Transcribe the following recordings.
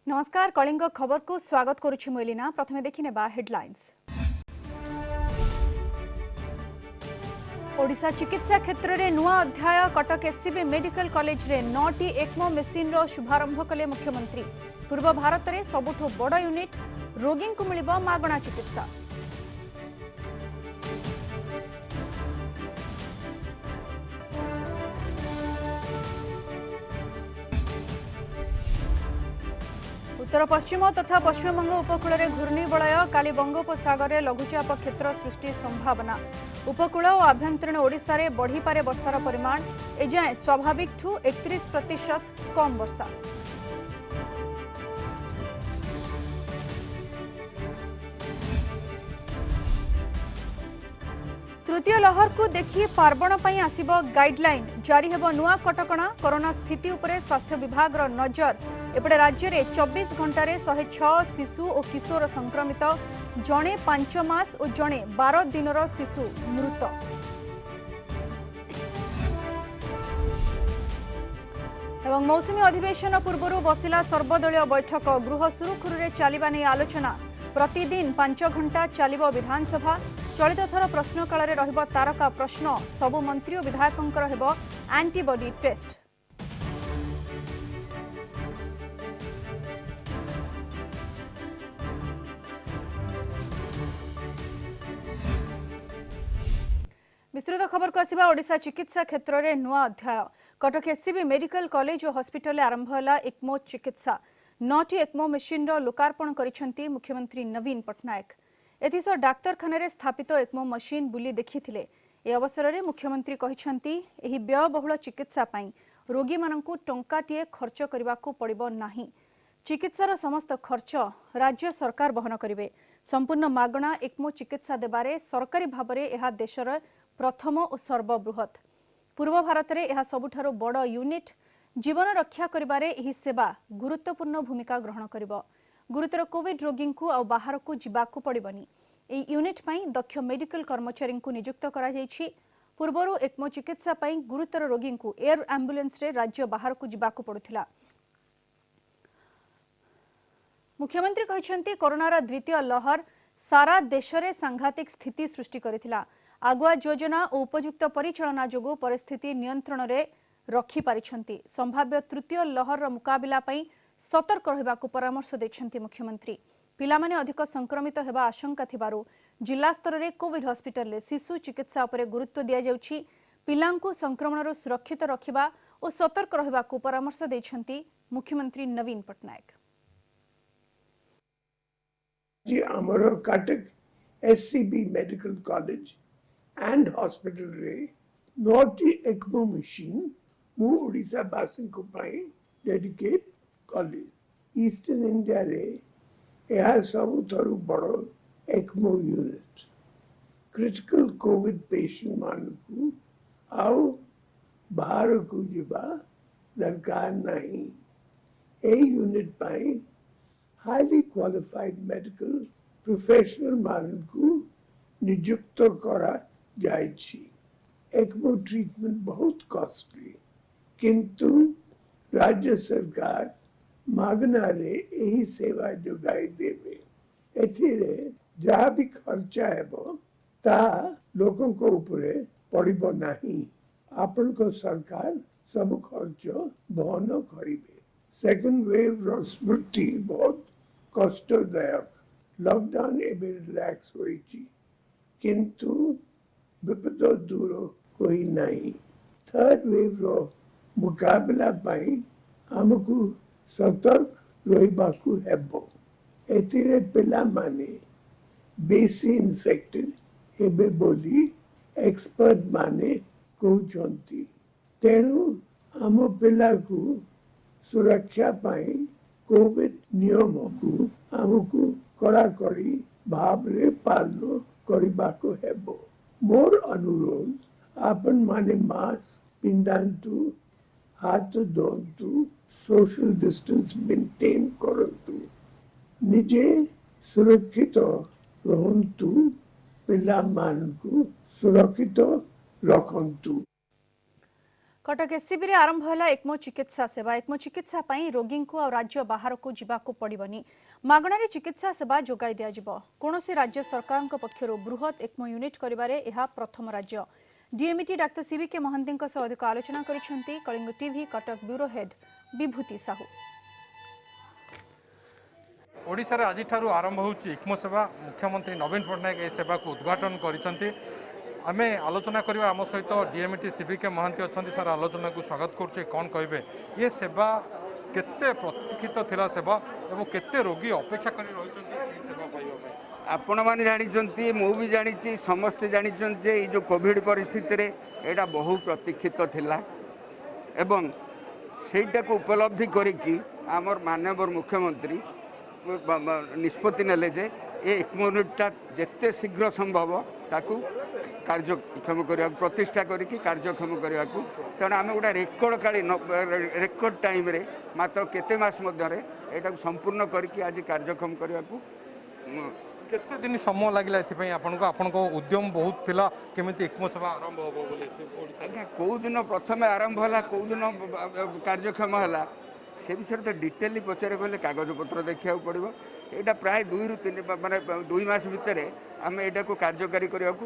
नमस्कार कलिंग खबर को स्वागत करुछि मोलिना। प्रथमे देखिने बा हेडलाइंस। ओडिशा चिकित्सा क्षेत्र में नुआ अध्याय। कटक एससीबी मेडिकल कॉलेज रे 9टी एक्मो मेसिन रो शुभारंभ कले मुख्यमंत्री। पूर्व भारत में सबुठु बड़ यूनिट, रोगी को मिलिबो मागणा चिकित्सा। उत्तर पश्चिम तथा पश्चिमबंग उपकूल में घूर्णिबलय। काली बंगोपसागर में लघुचाप क्षेत्र सृष्टि संभावना। उपकूल और आभ्यंतरीण ओडिशा रे बढ़ी पारे वर्षार परिमाण। एजाए स्वाभाविक ठू 31% कम वर्षा। तृतीय लहर को देखि पार्वण पई आसिबो गाइडलाइन। जारी हेबो नुआ कटकणा। कोरोना स्थिति उपरे स्वास्थ्य विभाग रो नजर। एपटे राज्य में 24 घंटे 106 शिशु और किशोर संक्रमित, जड़े 5 मास और जड़े 12 दिनर शिशु मृत। एवं मौसुमी अधिवेशन पूर्व बसिला सर्वदलीय बैठक। गृह सुरुखुरु चलिबा नै आलोचना। प्रतिदिन 5 घंटा चलिबो विधानसभा। चलित थर प्रश्नकाल में रहिबो तारका प्रश्न। सबु मंत्री और विधायकंकर हेबो एंटीबॉडी टेस्ट। विस्तृत खबर को आसिबा। ओडिशा चिकित्सा क्षेत्र में नुआ अध्याय। कटक एससीबी मेडिकल कॉलेज और हॉस्पिटल आरंभ होला एक्मो चिकित्सा। 9टी एक्मो मेसिन रो लोकार्पण करिसेंती मुख्यमंत्री नवीन पटनायक। एथिसह डाक्तरखाना रे स्थापित एक्मो मशीन बुली देखिथिले। ए अवसर में मुख्यमंत्री कहिसेंती एही व्ययबहुल चिकित्सा पई रोगी माननकु टंकाटिए खर्च करबाकू पड़िबो नाही। चिकित्सार समस्त खर्च राज्य सरकार वहन करिवे। संपूर्ण मागणा एक्मो चिकित्सा देबारे सरकारी भाबरे एहा देशर प्रथम और सर्वबृहत। पूर्व भारत में यह सबुठारो बड़ यूनिट। जीवन रक्षा करिबारे एही सेवा गुरुत्वपूर्ण भूमिका ग्रहण करिबो। गुरुतर कोविड रोगी को आ बाहर को जिबाकू पड़िबनी। एही यूनिट पई दक्ष मेडिकल कर्मचारी को नियुक्त करा जायछि। पूर्वरु एक्मो चिकित्सा पई गुरुतर रोगी को एयर एम्बुलेंस रे राज्य बाहर को जिबाकू पड़ुथिला। मुख्यमंत्री कहिसेंती कोरोनार द्वितीय लहर सारा देश में सांघातिक स्थिति सृष्टि करिथिला। आगुआ योजना और उपयुक्त परिचालना जोगु परिस्थिति नियंत्रण रे रखी पारिछंती। संभाव्य तृतीय लहर मुकाबिला पई सतर्क रहबाकू परामर्श दैछंती मुख्यमंत्री। पिलामाने अधिक संक्रमित हेबा आशंका थिबारु जिला स्तर रे कोविड हॉस्पिटल रे शिशु चिकित्सा उपरे गुरुत्व दिया जाउछि। पिलांकू संक्रमण सुरक्षित रखिबा और सतर्क रहबाकू परामर्श दैछंती मुख्यमंत्री नवीन पटनायक। जी आमर Cuttack SCB medical college and hospital रे 9टी एक्मो मशीन मु ओडिशा बासी को पाई डेडिकेट कॉलेज। ईस्टर्न इंडिया रे यह सबुठारु बड़ ECMO unit. Critical Covid patient मानकु आउ बाहर को जिबा दरकार नहीं। ए यूनिट पाई हाईली क्वालिफाइड मेडिकल प्रोफेशनल मानकु नियुक्त करा जायछि। एक्मो ट्रीटमेंट बहुत कॉस्टली, किंतु राज्य सरकार मागना रे यही सेवा जोगाई देवे। एथिरे जहाँ भी खर्चा हेबो ता लोगों को ऊपरे पड़िबो नहीं। आपन को सरकार सब खर्च बहन करिवे। सेकंड वेव रो स्मृति बहुत कष्टदायक। लॉकडाउन एबे रिलैक्स होइछि, किंतु विपद दूर कोई नहीं। थर्ड वेव रो मुकाबला पाई हमकु सतर्क रहिबाकू हेबो। एथिरे पिला माने बेसी इन्फेक्टेड हेबे बोली एक्सपर्ट माने कहउछंती। तेणु हम पिला को सुरक्षा पाई कोविड नियम को हमकु कड़ाकड़ी भाव रे पालन करिबाकू हेबो। मोर अनुरोध आपन माने मास्क पिंधांतु, हाथ धोंतु, सोशल डिस्टेंस मेंटेन करंतु, निजे सुरक्षित रहंतु, पिला मानकु सुरक्षित रखंतु। कटक एससीबी रे आरंभ होला एक्मो चिकित्सा सेवा। एक्मो चिकित्सा पई रोगी को और राज्य बाहर को जीवाकू पड़िबनी। मागणारे चिकित्सा सेवा जोगाई दिया जिवो। कोनोसी राज्य सरकार पक्षरु बृहत एक्मो यूनिट करिबारे एहा प्रथम राज्य। डीएमईटी डाक्टर सीबी के महांती सह अधिक आलोचना करिसेंती Kalinga TV Cuttack bureau head Bibhuti Sahoo. Odisha रे आज आरंभ होची इक्मो सेवा। मुख्यमंत्री नवीन पट्टनायक ए सेवा को उद्घाटन करिसेंती। आमे आलोचना करबा आम सहित डीएमईटी सीबी के महांती अच्छा सर आलोचना को स्वागत करुचे। कौन कहे ये सेवा केते प्रतीक्षित थिला सेवा एवं केते रोगी अपेक्षा करी रहिसंती सेवा पाइबा। आपण मैंने जानी मु भी जानी समस्ते जानी जे जो कोविड परिस्थिति रे एटा बहु प्रतीक्षित थिला एवं सेटा को उपलब्धि करिकी आमर माननीय मुख्यमंत्री निष्पत्ति नेले जे ए एक्मो यूनिटा जेते शीघ्र संभव ताकू कार्यक्षम करने प्रतिष्ठा करिकी कार्यक्षम करने तेणु आम गोटे रेकर्ड टाइम रे मात्र केते मास मध्य एटा संपूर्ण करके आज कार्यक्षम करने केते दिन समय लगिला एथिपई आपनको उद्यम बहुत थिला केमिति एक्मो सेवा आरंभ होबो बोले से आज्ञा कौ दिन प्रथम आरंभ होला कौ दिन कार्यक्षम होला से विषय तो डिटेली पचारे गले कागज पत्र देखा पड़ो। यहाँ प्राय 2 ରୁ 3 माने 2 मास भितर आम यहाँ को कार्यकारी करने को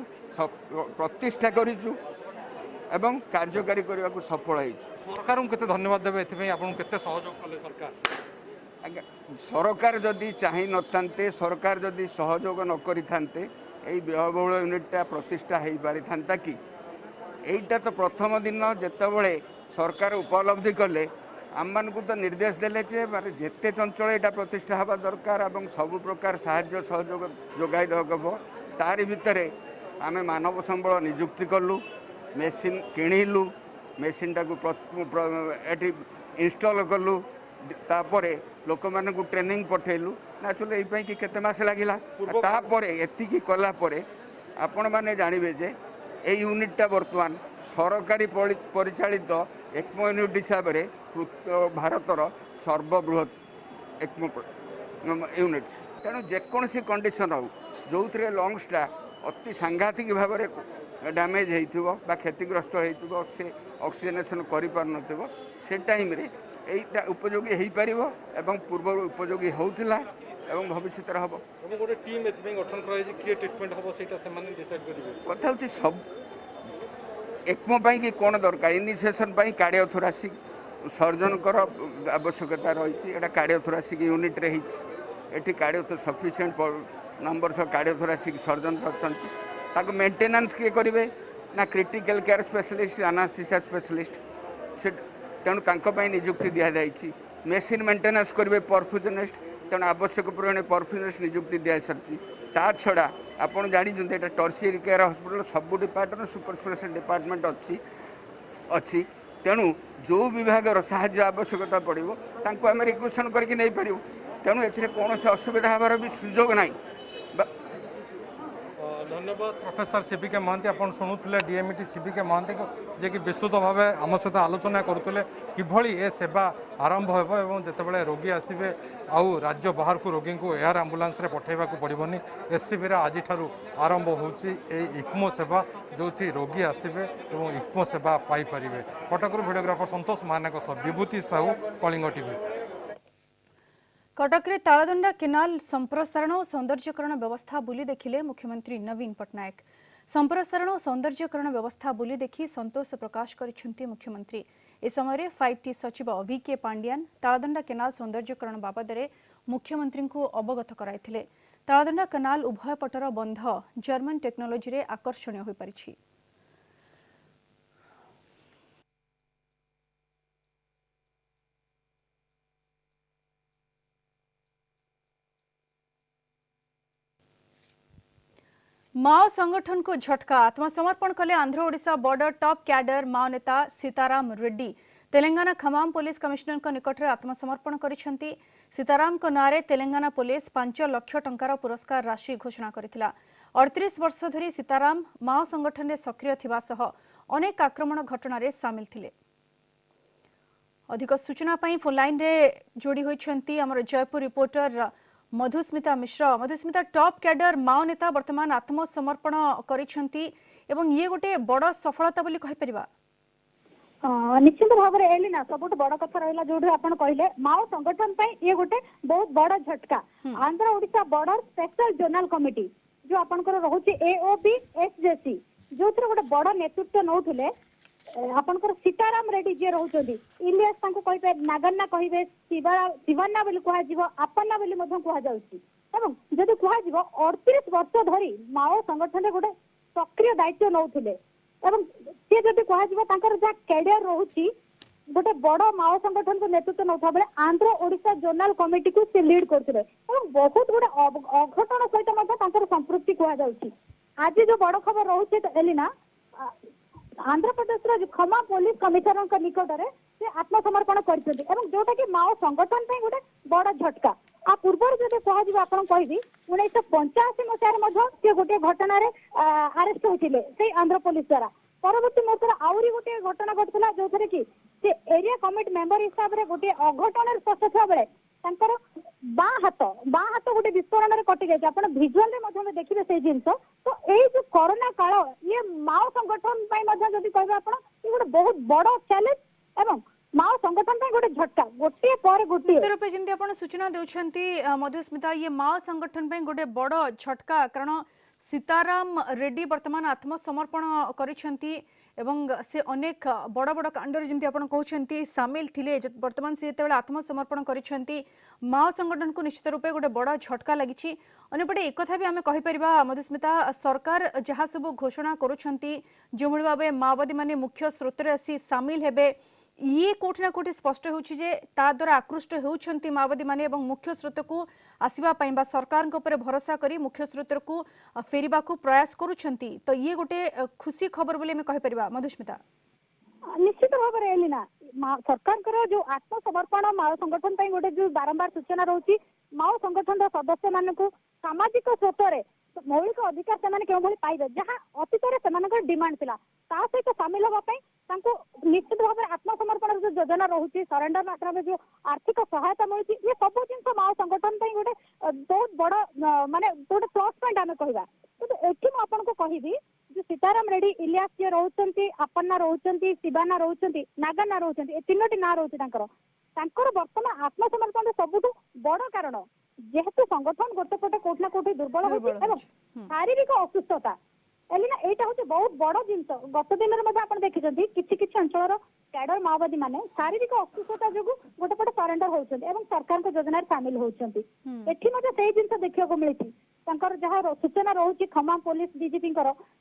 प्रतिष्ठा करूँ एवं कार्यकारी करने को सफल हो। सरकार को केते धन्यवाद देबे एथिपई आपन केते सहयोग कले सरकार। आज्ञा सरकार जदि चाहि नथान्ते सरकार जदि सहयोग न करि थान्ते एई व्ययबहुल यूनिटा प्रतिष्ठा हो पारि थान्ता कि एईटा तो प्रथम दिन जेतेबेले सरकार उपलब्धि कले आम को तो निर्देश देले जे माने जेते चंचल एटा प्रतिष्ठा हवा दरकार एवं सब प्रकार साहाय्य सहयोग जोगाई देब। तारि भितरे आमे मानव संबल नियुक्ति कलु मेसीन किणिलु मेसीन टाकू एटी इंस्टॉल कलु तापर लोक मान को ट्रेनिंग पठेलु नाचुले यही कि केते मास लागिला तापर एतिकी कला परे आपण माने जानिबे जे ए यूनिटा वर्तमान सरकारी परिचालित एक्मो यूनिट हिसाब से भारतर सर्वबृहत एक्मो यूनिट्स तेणु जेकोसी कंडीशन हो जो थे लंग्सटा अति सांघातिक भाव में डैमेज हो क्षतिग्रस्त हो ऑक्सीजनेशन कर से टाइम रे एटा उपयोगी हो पार एवं पूर्व उपयोगी होता एवं भविष्य हम गोटे टीम एथि गठन कराई किए ट्रीटमेंट हम सेटा से माने डिसाइड करिवे कथा होची सब एक्मो पाई कि कोन दरकार इनिशिएशन पाई कार्डियोथोरासिक सर्जन कर आवश्यकता रही है। कार्डियोथोरासिक यूनिट रे एटी cardio sufficient number of cardiothoracic surgeon अच्छा मेंटेनेंस किए करेंगे ना critical care specialist anaesthesia specialist से तेणु तांको नियुक्ति दि जाएगी। मेसीन मेंटेनेंस करेंगे परफ्यूजनिस्ट तेणु आवश्यक परिमाण परफ्यूजनिस्ट नियुक्ति दि सारी ता छड़ा आपड़ जानते टर्शियरी केयर हॉस्पिटल सब डिपार्टमेंट सुपर स्पेशल डिपार्टमेंट अच्छी तेणु जो विभाग साहाय्य आवश्यकता पड़ो तांको आम रिक्वेशन करके नहीं पारू तेणु ए कौन असुविधा हमार भी सुजोग ना। धन्यवाद प्रोफेसर सीबी के महांती आप शुणुले डीएमईटी सीबी के महांती को जे कि विस्तृत भाव आम सहित आलोचना करुले किभली ए सेवा आरंभ हो एवं जितेबाला रोगी आसवे आउ राज्य बाहर को रोगी को एयर आंबुलांस रे पठेबा को पड़ोनी। एससीबी रे आज आरंभ होची इक्मो सेवा जो थी रोगी आसवे एवं इक्मो सेवा पाई परिबे। कटक वीडियोग्राफर संतोष महानाक विभूति साहू कलिंग टीवी। कटक रे तालदंडा केनाल संप्रसारण और सौंदर्यकरण व्यवस्था बुली देखिले मुख्यमंत्री नवीन पट्टनायक। संप्रसारण और सौंदर्यकरण व्यवस्था बुली देखि संतोष प्रकाश करिसेंती मुख्यमंत्री। ए समय 5T सचिव वीके पांडियान तालदंडा केनाल सौंदर्यकरण बाबद रे मुख्यमंत्री को अवगत कराइथिले। तालदंडा केनाल उभय पटर बंध जर्मन टेक्नोलोजी रे आकर्षणीय होई परिछि। माओ संगठन को झटका आत्मसमर्पण कले Andhra Odisha border top cadre Mao नेता सीताराम रेड्डी। तेलंगाना खमाम पुलिस कमिश्नर को निकट में आत्मसमर्पण करिसेंती। सीताराम को नारे तेलंगाना पुलिस 5 लाख टंकार पुरस्कार राशि घोषणा करथिला। 38 वर्ष धरी सीताराम माओ संगठन में सक्रिय थिबा सह अनेक आक्रमण घटना रे शामिल थिले। अधिक सूचना पाई फोन लाइन रे जोड़ी होइछंती हमर जयपुर रिपोर्टर मधुस्मिता मिश्र। मधुस्मिता टॉप कैडर माओ नेता वर्तमान आत्मसमर्पण करिसेंती एवं ये गोटे बड़ सफलता बोली कहि परिबा। निश्चित भाव में एलिना सब बड़ कथा रहा जो आप कहले माओ संगठन ये गोटे बहुत बड़ झटका Andhra Odisha border special zonal committee जो आपंकर रोचे एओबी एसजेसी जो गोटे बड़ नेतृत्व नौले आपंकर सीताराम रेड्डी जी रोचे इलियास कहे नागन्ना कहे शिवन्ना बोली कह आपन्ना बोली कहुच्छी जदि कह 38 वर्ष धरी माओ संगठन गोटे सक्रिय दायित्व नौले एवं सी जब कह कैरियर रोचे गोटे बड़ माओ संगठन को नेतृत्व नौता बेले आंध्र ओडिशा जोनल कमिटी को से लीड करते बहुत गोटे अघटन सहित संपृक्ति कहुच्छी आज जो बड़ खबर रोचे एलिना आंध्र प्रदेश खमा पुलिस कमिशनर निकट में से आत्मसमर्पण कर जोटा कि माओ संगठन गोटे बड़ झटका आ पूर्व जब कह कहि 1985 मसीह गोटे घटन आरेस्ट होते से आंध्र पुलिस द्वारा परवर्ती मुहूर्त आहरी गोटे घटना घटला जो थे कि एरिया कमिटी मेंबर हिसाब से गोटे अघटन स्पष्ट था बेले बाँ हाथ गोटे विस्फोरण में कटि जाए आप भिजुआल देखिए से जिन तो यही जो कोरोना काल ये माओ संगठन जब कह गोटे बहुत बड़ चैलेंज एवं माओ संगठन गोटे झटका गोटे पर गोटे निश्चित रूपे जमी आप सूचना देउछंती मधुस्मिता ये माओ संगठन गोटे बड़ झटका कारण सीताराम रेड्डी वर्तमान आत्मसमर्पण करिसेंती एवं से अनेक बड़ बड़ कांडर जमी आप कहते सामिल थिले वर्तमान से जिते आत्मसमर्पण करिसेंती माओ संगठन को निश्चित रूपे गोटे बड़ झटका लगी अंपटे एक कथा भी आम कहीपर मधुस्मिता सरकार जहाँ सब घोषणा करुछंती जो भाव माओवादी माने मुख्य स्रोत आसी सामिल हेबे ये कोठी ना कोठी स्पष्ट होउछि जे ता द्वारा आकृष्ट होउछंती माओवादी माने एवं मुख्य स्रोत को आसीबा पई बा सरकार के ऊपर भरोसा करी मुख्य स्रोत को फेरिबा को प्रयास करुछंती तो ये गोटे खुशी खबर बोले में कहि परिबा मधुस्मिता निश्चित भाव में एलिना सरकार जो आत्मसमर्पण माओ संगठन गोटे जो बारंबार सूचना रोची माओ संगठन सदस्य मान सामाजिक स्रोत मौलिक अधिकार से पाइबे जहाँ अतीत डिमांड थिला ता सहित सामिल होगापी निश्चित भाव में आत्मसमर्पण जो योजना रोचे सरेंडर मात्रा जो आर्थिक सहायता मिलती ये सब जिन माओ संगठन गोटे बहुत बड़ माने गोटे प्लस पॉइंट आम कहवा तो ये आपको कहि जो सीताराम रेड्डी इलियास जी रोचंती अपन्ना रोचंती शिवाना रोचंती नागन्ना रोचंती तीनोटी ना रोचे वर्तमान आत्मसमर्पण सबुठ बड़ कारण जेहेतु संगठन गोटे पटे कोठना कोठी दुर्बल होती शारीरिक असुस्थता एलिना एटा होचे बहुत बड़ जिंस गत दिन में आप देखिछंती किछि अंचल कैडर माओवादी माने शारीरिक असुस्थता जो गोटे पटे सरेंडर होउछंती एवं सरकार को योजना शामिल होउछंती एठी मध्ये सेही जिंस देखियो को मिलिछि तांकर जहाँ सूचना रोचे खमा पुलिस डीजीपी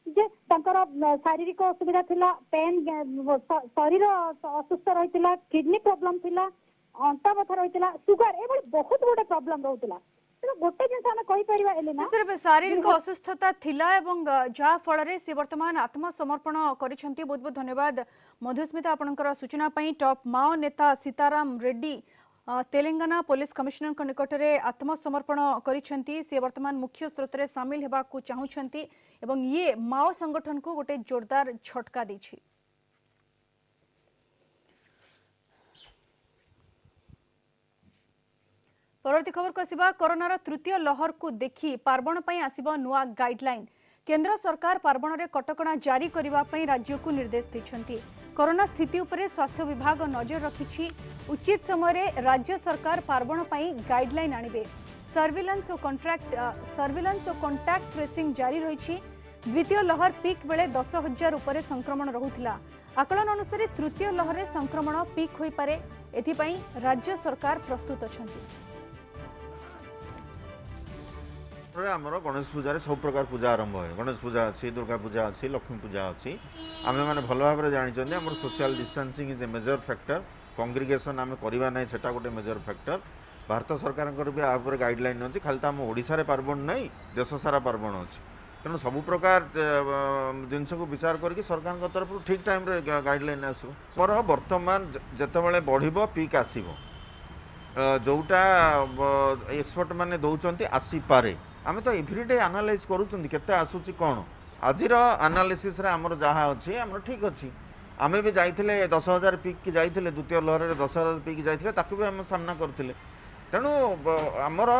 जे तांकर शारीरिक असुविधा थिला पेन शरीर असुस्थ रहितिला किडनी प्रॉब्लम थिला अंटा बथा रहितिला सुगर ए बहुत गोटे प्रॉब्लम रहउतिला गोटे जिन आम कहीपर एलिना शारीरिक असुस्थता थिला एवं जहा फल से वर्तमान आत्मसमर्पण करिसेंती बहुत बहुत धन्यवाद मधुस्मिता आपनकर सूचना पई टॉप माओ नेता सीताराम रेड्डी तेलंगाना पुलिस कमिश्नर को निकट में आत्मसमर्पण करिसेंती से वर्तमान मुख्य स्रोत रे सामिल हेबा को चाहुछंती एवं ये माओ संगठन को गोटे जोरदार झटका देछि। परवर्ती खबर को आसिबा कोरोनार तृतीय लहर को देखि पार्वण पई आसिबा नुआ गाइडलाइन केंद्र सरकार पार्वण रे कटकणा जारी करबा पई राज्य को निर्देश दैछंती कोरोना स्थिति उपरे स्वास्थ्य विभाग नजर रखिछि उचित समय रे राज्य सरकार पार्वण पई गाइडलाइन आनिबे सर्विलांस और कॉन्टैक्ट ट्रेसिंग जारी रहिछि द्वितीय लहर पीक बेले 10,000 उपरे संक्रमण रहुथिला आकलन अनुसार तृतीय लहर रे संक्रमण पीक होई पारे एथिपई राज्य सरकार प्रस्तुत अछंती। आमर गणेश पूजा सब प्रकार पूजा आरंभ है गणेश पूजा अच्छी दुर्गा पूजा अच्छी लक्ष्मी पूजा अच्छी आम मैंने भल भाव जानते आम social distancing is a major factor congregation आम करवा ना से गोटे मेजर फैक्टर भारत सरकार भी आप गाइडलाइन अच्छी खाली तो आम ओडिशा पार्वण नहीं देश सारा पार्वण अच्छी तेणु सबु प्रकार जिनस को विचार करके सरकार तरफ ठीक टाइम गाइडलाइन आसो बर्तमान जिते बढ़ पीक आसो जोटा एक्सपर्ट मैंने दौरान आसीपे आम तो एव्रीडे आनालाइज करूँ केते आसूची कौन आज आनालीसीस आमर जहाँ अच्छी आम ठीक अच्छी आम भी जाइए 10,000 पीक की जाइए द्वितीय लहर 10,000 पीक जाइए ताकू भी आम सामना करते तेणु आमर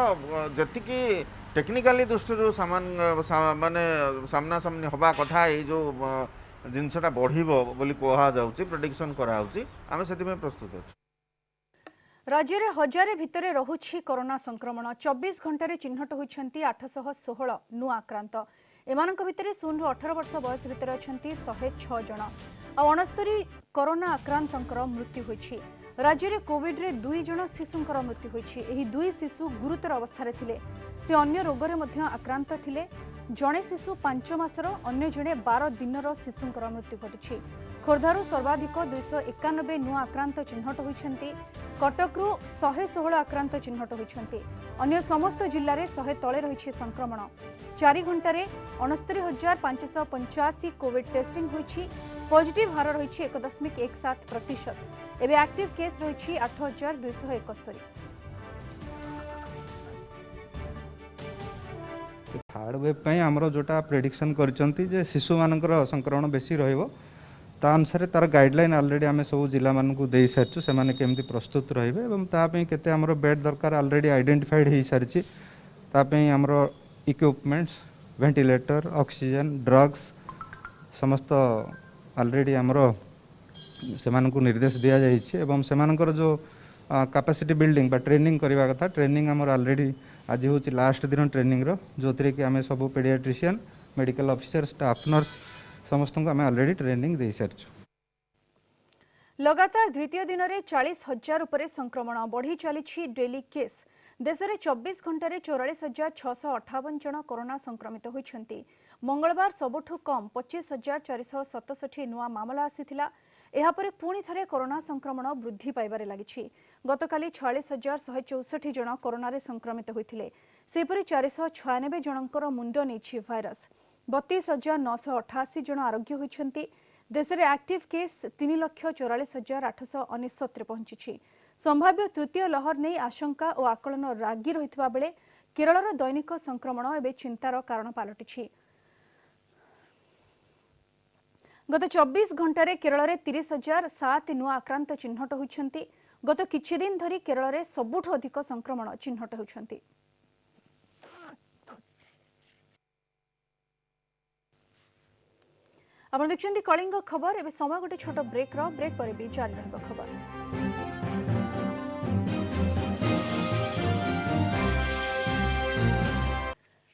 जी टेक्निकाली दृष्टि सामान माने सामना सामनी हवा कथा ये जो जिनसटा बढ़िबो बोली कहा जाउची प्रेडिक्शन करा होउची आमे सेति में प्रस्तुत अछि। राज्य में हजारे भितरे रहुछि कोरोना संक्रमण 24 घंटे चिन्हट होइछंती 816 नुआ आक्रांत एमानक भितरे 0 ରୁ 18 वर्ष बयस भितरे अछंती 106 जण आ 69 कोरोना आक्रांतंकर मृत्यु होइछि। राज्य में कोविड रे 2 जण शिशुंकर मृत्यु होइछि। एही 2 शिशु गुरुतर अवस्था रे थिले से अन्य रोगरे मध्य आक्रांत थिले। जणे शिशु 5 मासर अन्य जणे 12 दिनर शिशुंकर मृत्यु घटिछि। खोर्धारू सर्वाधिक 291 नुआ आक्रांत चिन्हट होइछंती। कटकरू 116 आक्रांत चिन्हट होइछंती। अन्य समस्त जिल्ला रे 100 तळे रहिछि संक्रमण। 4 घंटारे 69,585 कोविड टेस्टिंग होइछि। पॉजिटिव हार रहिछि 1.17%। एबे एक्टिव केस रहिछि 8,271। थर्ड वेव पे आमर जोटा प्रेडिक्शन करचंती जे शिशु मानकर संक्रमण बेसी रहिबो ता अनुसार तार गाइडलाइन ऑलरेडी आमे सब जिला मान को दे सारछु से माने केमती प्रस्तुत रहिबे एवं ता पे केते हमर बेड दरकार ऑलरेडी आइडेंटिफाइड हे सारछि। ता पे हमर इक्विपमेंट्स वेंटिलेटर ऑक्सीजन ड्रग्स समस्त ऑलरेडी हमर से मान को निर्देश दिया जाइछि एवं से मानकर जो कैपेसिटी बिल्डिंग बा ट्रेनिंग करबा कथा ट्रेनिंग हमर ऑलरेडी आज होछि लास्ट दिन ट्रेनिंग रो जोतरे कि आमे सब paediatrician medical officer staff nurse समस्त को आमे ऑलरेडी ट्रेनिंग दे सारछु। लगातार द्वितीय दिन में 40,000 उपरे संक्रमण बढ़ी चली डेली केस। देश में 24 घंटे 44,658 जन कोरोना संक्रमित होइछंती। मंगलवार सबुठु कम 25,467 नुआ मामला आसीथिला। एहापरे पुणी थरे कोरोना संक्रमण वृद्धि पाइबारे लागिछि। गतकाली 46,164 जन कोरोना रे संक्रमित होइथिले। सेपरि 496 जनकर मुंड नेछि भाइरस। 32,988 जन आरोग्य होइछंती। देश में एक्टिव केस 3,44,869 पहुंची। संभाव्य तृतीय लहर नहीं आशंका और आकलन रागी रहितबा बेले केरळर दैनिक संक्रमण एबे चिंतार कारण पालटिछि। गत 24 घंटे केरल में 30,007 नुआ आक्रांत चिन्हट होइछंती। गत किछि दिन धरी केरल में सबुठु अधिक संक्रमण चिन्हट होइछंती। आपण देखछंती कलिंग खबर। एबे समय गोटे छोट ब्रेक पर भी जारी रहबो खबर।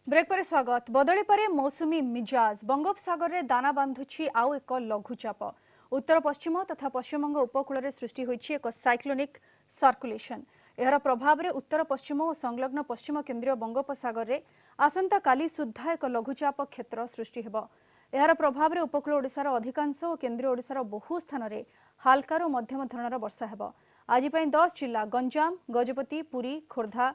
ब्रेक पर स्वागत। बदली पर मौसुमी मिजाज बंगोपसागर रे दाना बांधुछि आउ एक लघुचाप। उत्तर पश्चिम तथा पश्चिमबंग उपकूल रे सृष्टि होइछि एक साइक्लोनिक सर्कुलेशन। एहर प्रभाव रे उत्तर पश्चिम और संलग्न पश्चिम केंद्रीय बंगोपसागर रे आसंता काली सुद्धा एक लघुचाप क्षेत्र सृष्टि हेबो। एहर प्रभाव रे उपकूल ओडिशार अधिकांश और केंद्रीय ओडिशार बहु स्थान रे हालका रो मध्यम धरणर वर्षा हेबो। आज पई 10 जिल्ला गंजाम गजपति पुरी खोर्धा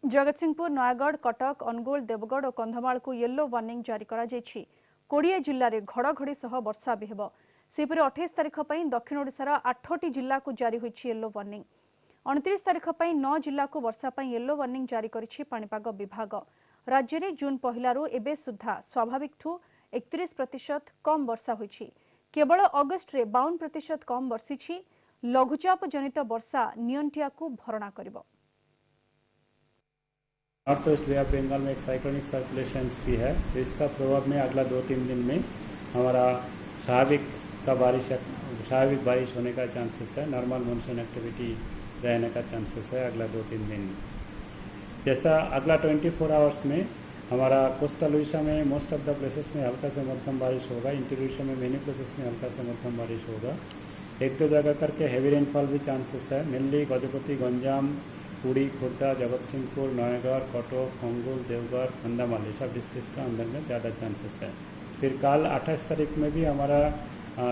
जगतसिंहपुर नयागढ़ कटक अनुगुल देवगढ़ और कंधमाल को येलो वार्निंग जारी करा जायछि। 20 जिल्ला रे घड़घड़ी सह वर्षा भी हेबो। सेपरि 28 तारिख पई दक्षिण ओडिशार 8टी जिल्ला को जारी होइछि येलो वार्निंग। 29 तारिख पई 9 जिल्ला को वर्षा पई येलो वार्निंग जारी करिछि पाणीपाग विभाग। राज्य रे जून पहिलारू एबे सुद्धा स्वाभाविक ठू 31% कम वर्षा होइछि। केवल अगस्त रे 52% कम वर्षिछि। लघुचाप जनित वर्षा नियंटिया को भरणा करिबो। North west bay of Bengal में एक साइक्लोनिक सर्कुलेशन भी है, तो इसका प्रभाव में अगला 2-3 दिन में हमारा स्वाभाविक बारिश होने का चांसेस है। नॉर्मल मानसून एक्टिविटी रहने का चांसेस है अगला 2-3 दिन में। जैसा अगला 24 आवर्स में हमारा कोस्टल उड़ीसा में मोस्ट ऑफ द प्लेसेस में हल्का से मध्यम बारिश होगा। इंटीरियर उड़ीसा में मेनी प्लेसेस में हल्का से मध्यम बारिश होगा। 1-2 जगह करके हैवी रेनफॉल भी चांसेस है। मेनली गजपति गंजाम पुरी खोर्धा जगतसिंहपुर नयागढ़ कटक अनुगुल देवगढ़ कंधामाल सब डिस्ट्रिक्ट का अंदर में ज़्यादा चांसेस है। फिर कल 28 तारीख में भी हमारा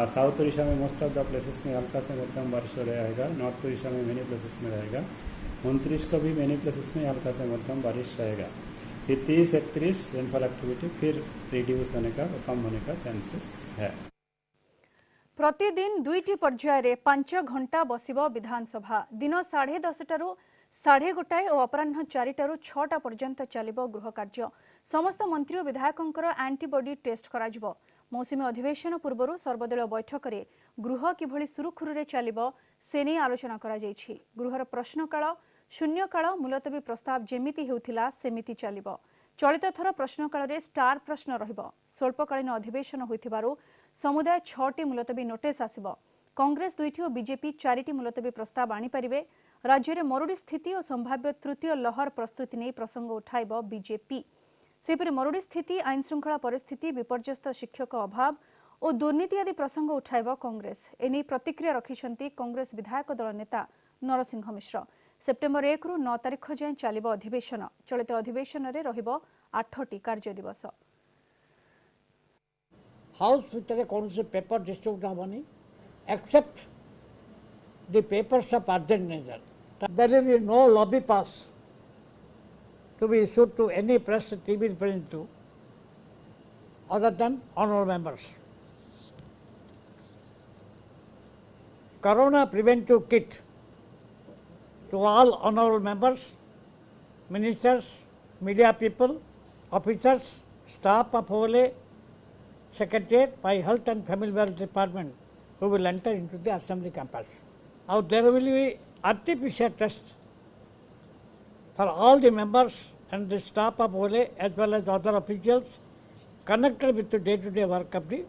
साउथ उड़ीसा में मोस्ट ऑफ द प्लेसेस में हल्का से मध्यम बारिश रहेगा। नॉर्थ उड़ीसा में मेनी प्लेसेस में रहेगा। 29 को भी मेनी प्लेसेस में हल्का से मध्यम बारिश रहेगा। फिर 30-31 रेनफॉल एक्टिविटी फिर रिड्यूस होने का कम होने का चांसेस है। प्रतिदिन 2टी पर्याय 5 घंटा बसिबो विधानसभा। दिन 10:30 टारू 1:30 और अपराह्न 4 टारू 6टा पर्यंत चलिबो गृह कार्य। समस्त मंत्री और विधायकंकर एंटीबॉडी टेस्ट कराजिबो। मौसुमी अधिवेशन पूर्व सर्वदलीय बैठक में गृह किभली सुरुखुरु चलिबो से नहीं आलोचना करा जायछि। गृहर प्रश्नकाल शून्यकाल मुलतवी प्रस्ताव जेमिति हेउथिला सेमिति चलिबो। चलित थर प्रश्नकाल रे स्टार प्रश्न रहिबो। स्वल्पकालीन अधिवेशन होइथिबारु समुदाय 6टी मुलतवी नोटिस आसिबो। कांग्रेस 2टी और बीजेपी 4टी मुलतवी प्रस्ताव आनीपारे। राज्य में मरुड़ी स्थिति और संभाव्य तृतीय लहर प्रस्तुति नहीं प्रसंग उठाइब बीजेपी। सेपरि मरुड़ी स्थिति, आईन श्रृंखला परिस्थिति, विपर्यस्त शिक्षक अभाव और दुर्नीति आदि प्रसंग उठाइब कांग्रेस। एने प्रतिक्रिया रखिछंती कांग्रेस विधायक दल नेता नरसिंह मिश्र। सेप्टेम्बर 1 रु 9 तारिख जाए चलिब अधिवेशन। चलित अधिवेशन रे रहिब 8टी कार्य दिवस। हाउस भितर कौन से पेपर डिस्ट्रीब्यूट हेनी accept the papers of urgent nature. There will be no lobby pass to be issued to any press, TV, print to other than honorable members. Corona preventive kit to all honorable members, ministers, media people, officers, staff of Hole Secretariat by Health and Family Welfare Department who will enter into the assembly campus. Now there will be RT-PCR test for all the members and the staff of Hole as well as other officials connected with the day-to-day work of the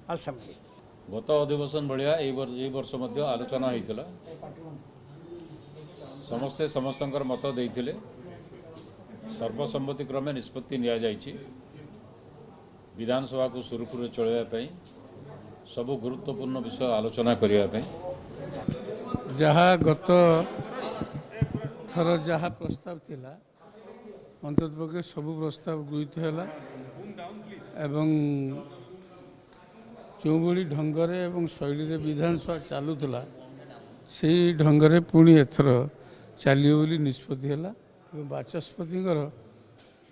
assembly. गत अधिवेशन भाया वर्ष मध्य आलोचना होता समस्ते समस्तंकर मत देते सर्वसम्मति क्रमे निष्पत्ति नि विधानसभा को सुरखुर चलवाई सबु गुरुत्वपूर्ण विषय आलोचना करने जहाँ गत थर जहाँ प्रस्ताव थिला अंततपक्षे सबु प्रस्ताव गृहीत है एवं जो भली ढंगरे एवं शैली विधानसभा चलुला से ढंगरे पुणी एथर चलिए बोली निष्पत्ति है बाचस्पति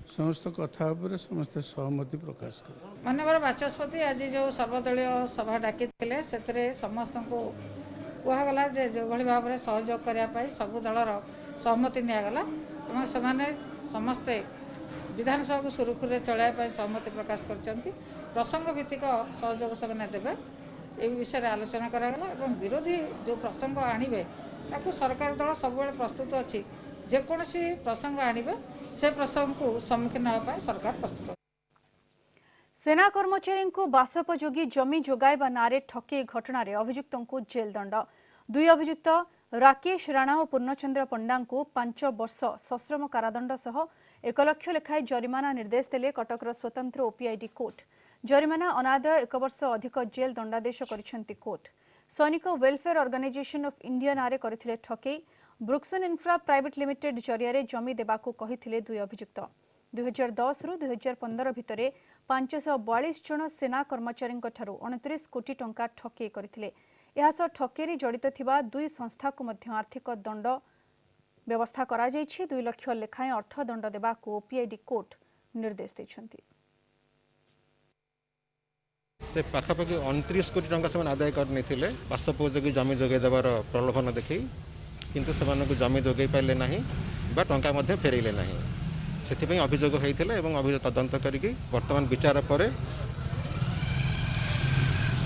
समस्त कथा समस्त सहमति प्रकाश कर माननीय बाचस्पति आज जो सर्वदलीय सभा डाकी से समस्त को कहगला जो भाव में सहयोग करने सबू दलर सहमति निगला समस्ते विधानसभा को सुरखुर चलवाई सहमति प्रकाश कर प्रसंग भित्तिक सहयोग से देवे ये विषय आलोचना करागला और विरोधी जो प्रसंग आणवे ताकू सरकार दल सब प्रस्तुत अच्छी जेकोसी प्रसंग आणवे से प्रसंग को सम्मुखीन होगा सरकार प्रस्तुत। सेना कर्मचारी को बासोपयोगी जमी जोगाइबा नारे ठके घटना रे अभियुक्तों को जेल दंड। दुई अभियुक्त राकेश राणा और पूर्णचंद्र पंडा को 5 वर्ष सश्रम कारादंड सह 1 लाख लेखाएं जरिमाना निर्देश देले कटकर स्वतंत्र ओपीआईडी कोर्ट। जरिमाना अनादय 1 वर्ष अधिक जेल दंडादेश करिसेंती कोर्ट। सैनिक वेलफेयर ऑर्गेनाइजेशन ऑफ इंडिया नारे करथिले ठके। ब्रुक्सन इन्फ्रा प्राइवेट लिमिटेड जरिया जमी देबाकू कहिथिले दुई अभियुक्त। 2010 रु 2015 भितरे 542 जन सेना कर्मचारी 29 कोटी टंका ठके करथिले। एहासह ठकेरी जड़ित थिबा दुई संस्था को मध्य आर्थिक दंड व्यवस्था करा जायछि। 2 लाख लेखाएं अर्थ दंड देबाकू ओपीआईडी कोर्ट निर्देश दैछन्ति। से पाखापाखि 29 कोटी टंका से आदाय करने बासोपयोगी जमी जोगे देवार प्रलोभन देखी किंतु से जमी जोगे पारे ना बा टंका फेरइले ना से अभियोग होता है अभियोग तदंत करके वर्तमान विचार पर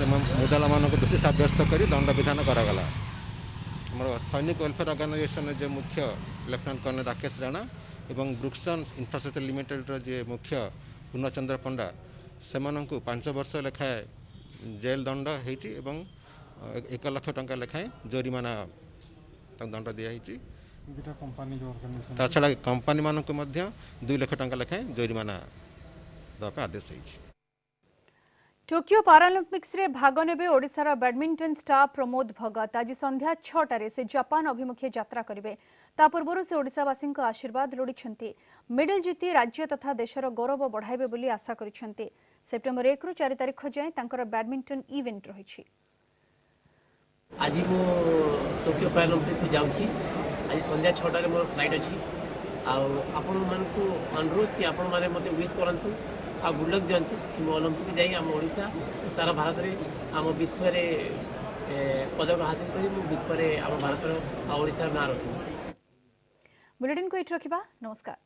मुदाला मान दोषी सब्यस्त कर दंड विधान करागला। आम सैनिक वेलफेयर ऑर्गेनाइजेशन जो मुख्य लेफ्टिनेंट कर्नल राकेश राणा एवं ब्रुक्सन इंफ्रास्ट्रक्चर लिमिटेड जो मुख्य पूर्णचंद्र पंडा से 5 वर्ष लेखाएं जेल दंड होती 1 लाख टंका लेखाएं जरिमाना दंड दिखाई। छड़ा कंपनी मान 2 लाख टंका लेखाएं जरिमाना देवाई आदेश होती। टोकियो पारालिम्पिक्स रे भाग नेबे ओडिशार बैडमिंटन स्टार प्रमोद भगत। आज संध्या 6टारे से जापान अभिमुखे यात्रा करिवे। ता पूर्व से ओडिशावासी आशीर्वाद लोड़िछन्ति। मेडल जीति राज्य तथा देशर गौरव बढ़ाइबे बोली आशा करिछन्ति। सेप्टेम्बर 1 रु 4 तारिख जाए तांकर बैडमिंटन इवेंट रहिछि। आज मो टोकियो पारालिम्पिक को जाउछि। आज संध्या 6टारे मोर फ्लाइट अछि आपण मन को अनुरोध कि आपण माने मते विश करंतु आ गुड लक दियंतु कि मो ओलंपिक जाई हम ओडिशा सारा भारत रे हम विश्व रे पदक हासिल करी मो विश्व रे हम भारत रो ओडिशा ना रखी। बुलेटिन को इट रखिबा। नमस्कार।